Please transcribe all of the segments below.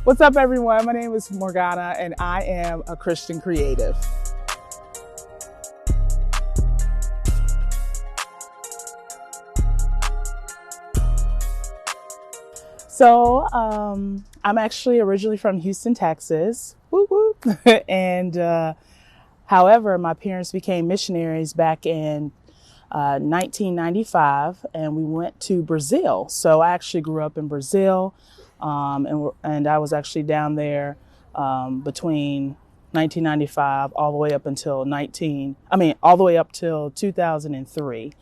What's up, everyone? My name is Morgana, and I am a Christian creative. I'm actually originally from Houston, Texas. Whoop, whoop. and however, my parents became missionaries back in 1995, and we went to Brazil. So I actually grew up in Brazil, and I was actually down there between 1995 all the way up until all the way up till 2003.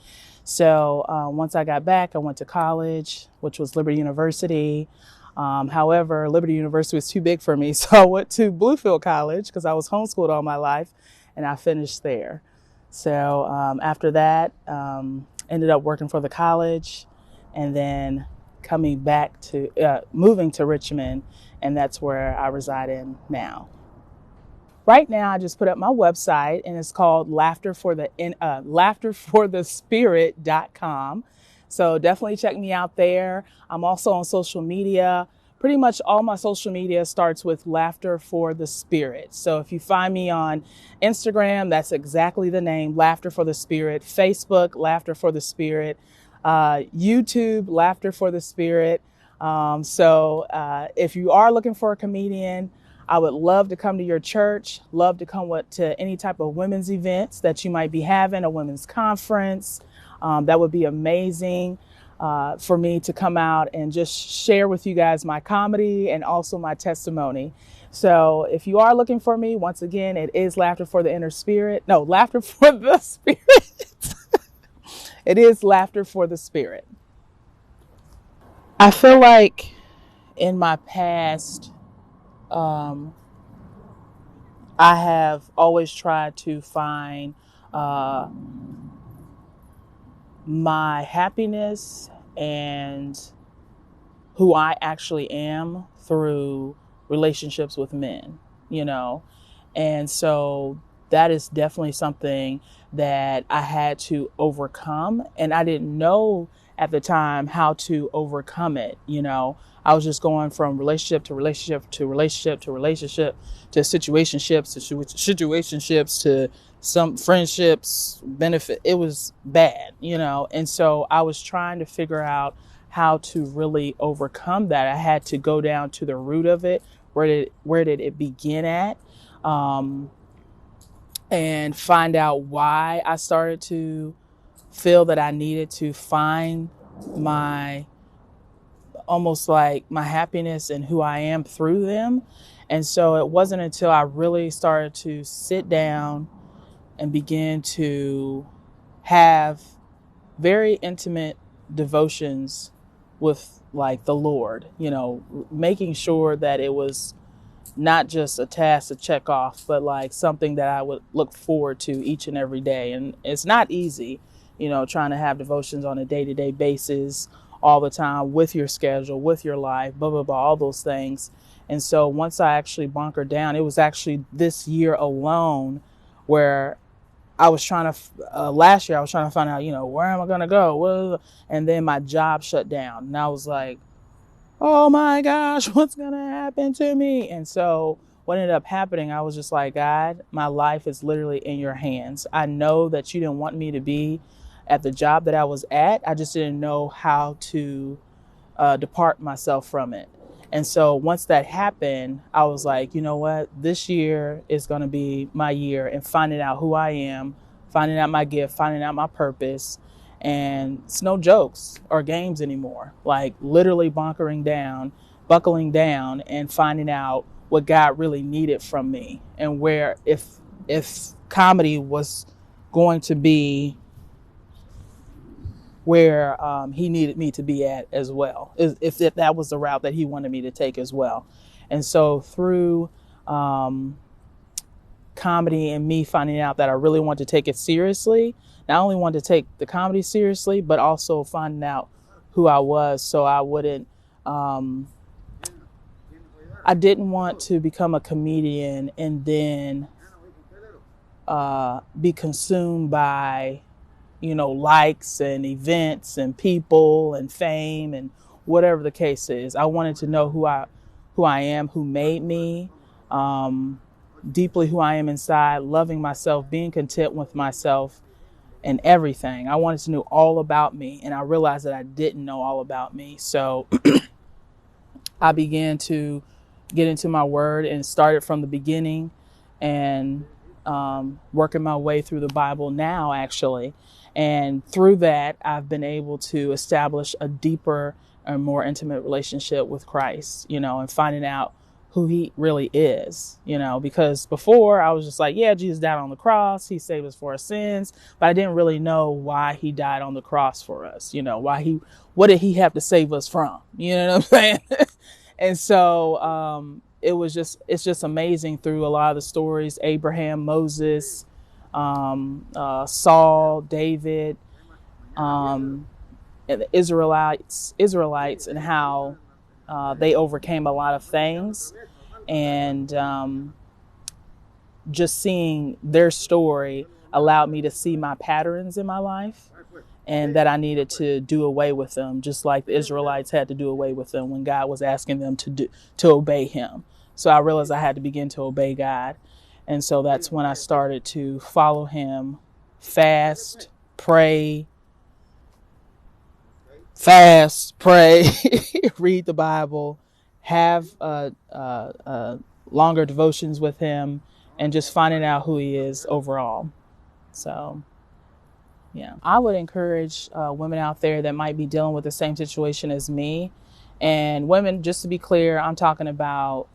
So once I got back, I went to college, which was Liberty University. However, Liberty University was too big for me, so I went to Bluefield College because I was homeschooled all my life, and I finished there. So after that, ended up working for the college, and then moving to Richmond, and that's where I reside in now. Right now, I just put up my website, and it's called laughterforthespirit.com. So definitely check me out there. I'm also on social media. Pretty much all my social media starts with Laughter for the Spirit. So if you find me on Instagram, that's exactly the name, Laughter for the Spirit. Facebook, Laughter for the Spirit. YouTube, Laughter for the Spirit. If you are looking for a comedian, I would love to come to your church, love to come to any type of women's events that you might be having, a women's conference. That would be amazing for me to come out and just share with you guys my comedy and also my testimony. So if you are looking for me, once again, it is Laughter for the Inner Spirit. No, Laughter for the Spirit. It is Laughter for the Spirit. I feel like in my past, I have always tried to find my happiness and who I actually am through relationships with men, you know? And so that is definitely something that I had to overcome. And I didn't know at the time how to overcome it, you know? I was just going from relationship to relationship to relationship to relationship to situationships to situationships to some friendships benefit. It was bad, you know? And so I was trying to figure out how to really overcome that. I had to go down to the root of it. Where did it begin at? And find out why I started to feel that I needed to find my almost like my happiness and who I am through them. And so it wasn't until I really started to sit down and begin to have very intimate devotions with like the Lord, you know, making sure that it was not just a task to check off, but like something that I would look forward to each and every day. And it's not easy, you know, trying to have devotions on a day-to-day basis all the time with your schedule, with your life, blah, blah, blah, all those things. And so once I actually bunkered down, it was actually this year alone where I was trying to, last year, I was trying to find out, you know, where am I going to go? And then my job shut down. And I was like, oh my gosh, what's going to happen to me? And so what ended up happening, I was just like, God, my life is literally in your hands. I know that you didn't want me to be at the job that I was at. I just didn't know how to depart myself from it. And so once that happened, I was like, you know what, this year is going to be my year in finding out who I am, finding out my gift, finding out my purpose. And it's no jokes or games anymore, like literally buckling down and finding out what God really needed from me and where if comedy was going to be where he needed me to be at as well, if that was the route that he wanted me to take as well. And so through comedy and me finding out that I really wanted to take it seriously, not only wanted to take the comedy seriously, but also finding out who I was so I wouldn't, I didn't want to become a comedian and then be consumed by, you know, likes and events and people and fame and whatever the case is. I wanted to know who I am, who made me, deeply who I am inside, loving myself, being content with myself and everything. I wanted to know all about me, and I realized that I didn't know all about me. So I began to get into my word and started from the beginning and working my way through the Bible now, actually. And through that, I've been able to establish a deeper and more intimate relationship with Christ, and finding out who he really is, because before I was just like, yeah, Jesus died on the cross. He saved us for our sins. But I didn't really know why he died on the cross for us. What did he have to save us from? You know what I'm saying? And so it's just amazing through a lot of the stories, Abraham, Moses, Saul, David, and the Israelites, and how they overcame a lot of things. And just seeing their story allowed me to see my patterns in my life, and that I needed to do away with them, just like the Israelites had to do away with them when God was asking them to obey him. So I realized I had to begin to obey God. And so that's when I started to follow him, fast, pray, read the Bible, have longer devotions with him, and just finding out who he is overall. So, yeah, I would encourage women out there that might be dealing with the same situation as me. And women, just to be clear, I'm talking about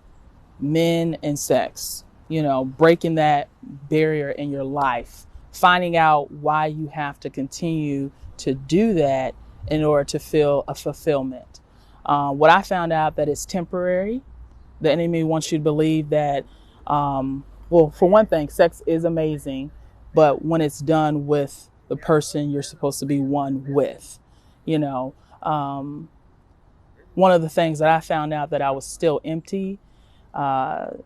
men and sex, breaking that barrier in your life, finding out why you have to continue to do that in order to feel a fulfillment. What I found out that it's temporary. The enemy wants you to believe that, well, for one thing, sex is amazing, but when it's done with the person you're supposed to be one with, one of the things that I found out that I was still empty after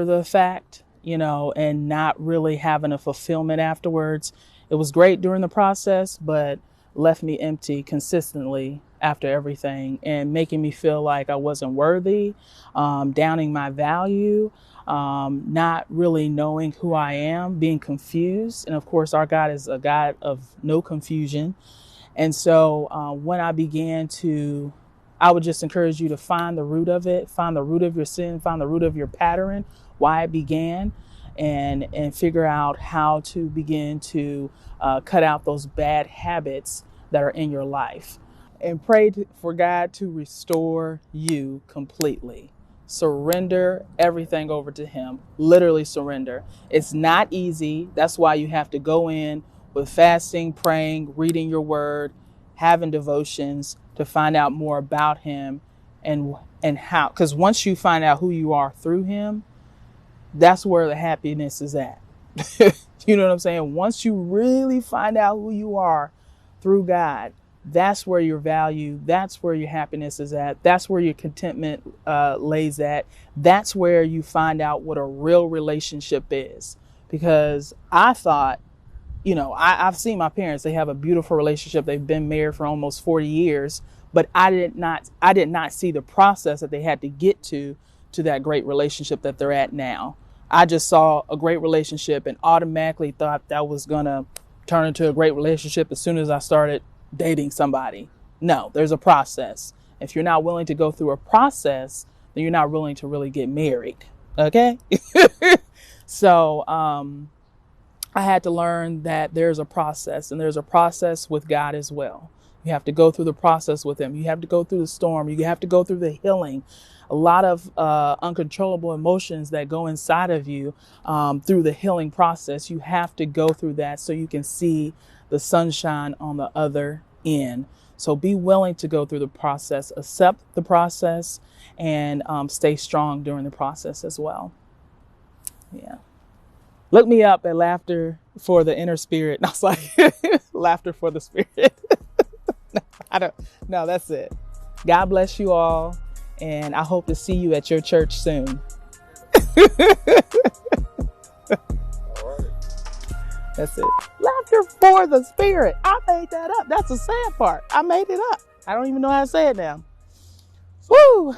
the fact, and not really having a fulfillment afterwards. It was great during the process, but left me empty consistently after everything, and making me feel like I wasn't worthy, downing my value, not really knowing who I am, being confused. And of course, our God is a God of no confusion. And so when I began to, I would just encourage you to find the root of it, find the root of your sin, find the root of your pattern, why it began, and figure out how to begin to cut out those bad habits that are in your life. And pray for God to restore you completely. Surrender everything over to him. Literally surrender. It's not easy. That's why you have to go in with fasting, praying, reading your word, having devotions to find out more about him and how. Because once you find out who you are through him, that's where the happiness is at. You know what I'm saying? Once you really find out who you are through God, that's where your value, that's where your happiness is at. That's where your contentment lays at. That's where you find out what a real relationship is. Because I thought, I've seen my parents, they have a beautiful relationship. They've been married for almost 40 years, but I did not see the process that they had to get to that great relationship that they're at now. I just saw a great relationship and automatically thought that was going to turn into a great relationship as soon as I started dating somebody. No, there's a process. If you're not willing to go through a process, then you're not willing to really get married. Okay? So, I had to learn that there's a process, and there's a process with God as well. You have to go through the process with him. You have to go through the storm. You have to go through the healing. A lot of uncontrollable emotions that go inside of you through the healing process. You have to go through that so you can see the sunshine on the other end. So be willing to go through the process, accept the process, and stay strong during the process as well. Yeah. Look me up at Laughter for the Inner Spirit. And I was like, Laughter for the Spirit. No, that's it. God bless you all. And I hope to see you at your church soon. That's it. Laughter for the Spirit. I made that up. That's the sad part. I made it up. I don't even know how to say it now. Woo!